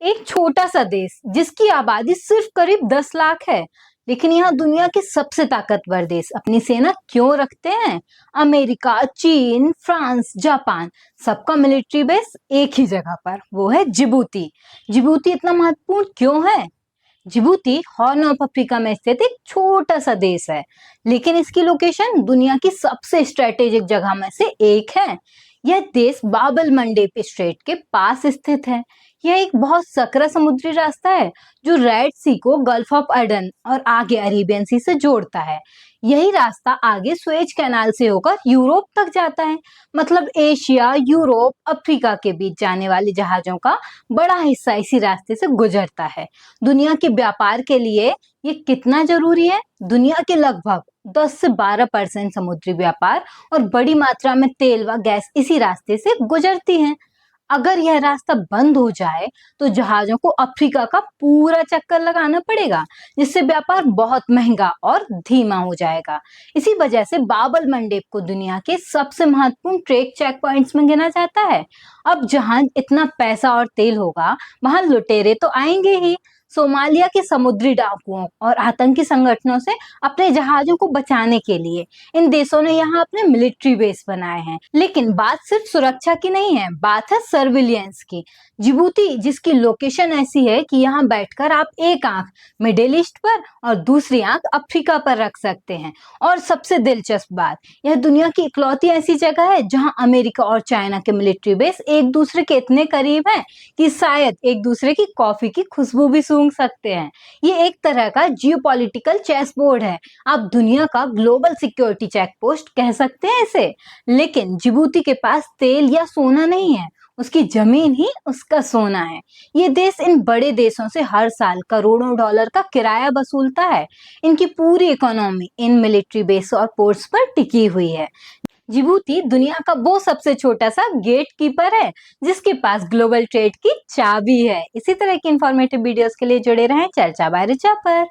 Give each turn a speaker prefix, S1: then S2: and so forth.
S1: एक छोटा सा देश जिसकी आबादी सिर्फ करीब 10 लाख है, लेकिन यहाँ दुनिया के सबसे ताकतवर देश अपनी सेना क्यों रखते हैं? अमेरिका, चीन, फ्रांस, जापान सबका मिलिट्री बेस एक ही जगह पर, वो है जिबूती। जिबूती इतना महत्वपूर्ण क्यों है? जिबूती हॉर्न ऑफ अफ्रीका में स्थित एक छोटा सा देश है, लेकिन इसकी लोकेशन दुनिया की सबसे स्ट्रेटेजिक जगह में से एक है। यह देश बाबल मंडेब स्ट्रेट के पास स्थित है। यह एक बहुत सकरा समुद्री रास्ता है जो रेड सी को गल्फ ऑफ अडन और आगे अरेबियन सी से जोड़ता है। यही रास्ता आगे सुएज कैनाल से होकर यूरोप तक जाता है। मतलब एशिया, यूरोप, अफ्रीका के बीच जाने वाले जहाजों का बड़ा हिस्सा इसी रास्ते से गुजरता है। दुनिया के व्यापार के लिए ये कितना जरूरी है? दुनिया के लगभग 10 से 12% समुद्री व्यापार और बड़ी मात्रा में तेल व गैस इसी रास्ते से गुजरती हैं। अगर यह रास्ता बंद हो जाए तो जहाजों को अफ्रीका का पूरा चक्कर लगाना पड़ेगा, जिससे व्यापार बहुत महंगा और धीमा हो जाएगा। इसी वजह से बाब अल मंडेब को दुनिया के सबसे महत्वपूर्ण ट्रेड चेक पॉइंट्स में गिना जाता है। अब जहां इतना पैसा और तेल होगा, वहां लुटेरे तो आएंगे ही। सोमालिया के समुद्री डाकुओं और आतंकी संगठनों से अपने जहाजों को बचाने के लिए इन देशों ने यहाँ अपने मिलिट्री बेस बनाए हैं। लेकिन बात सिर्फ सुरक्षा की नहीं है, बात है सर्विलियंस की। जिबूती जिसकी लोकेशन ऐसी है कि यहाँ बैठकर आप एक आंख मिडिल ईस्ट पर और दूसरी आंख अफ्रीका पर रख सकते हैं। और सबसे दिलचस्प बात, यह दुनिया की इकलौती ऐसी जगह है जहाँ अमेरिका और चाइना के मिलिट्री बेस एक दूसरे के इतने करीब हैं कि शायद एक दूसरे की कॉफी की खुशबू भी सूंघ सकते हैं। ये एक तरह का जियोपॉलिटिकल चेस बोर्ड है। आप दुनिया का ग्लोबल सिक्योरिटी चेक पोस्ट कह सकते हैं इसे। लेकिन जिबूती के पास तेल या सोना नहीं है, उसकी जमीन ही उसका सोना है। ये देश इन बड़े देशों से हर साल करोड़ों डॉलर का किराया वसूलता है। इनकी पूरी इकोनॉमी इन मिलिट्री बेस और पोर्ट्स पर टिकी हुई है। जिबूती दुनिया का वो सबसे छोटा सा गेट कीपर है जिसके पास ग्लोबल ट्रेड की चाबी है। इसी तरह की इंफॉर्मेटिव वीडियोस के लिए जुड़े रहें चर्चा बाय ऋचा पर।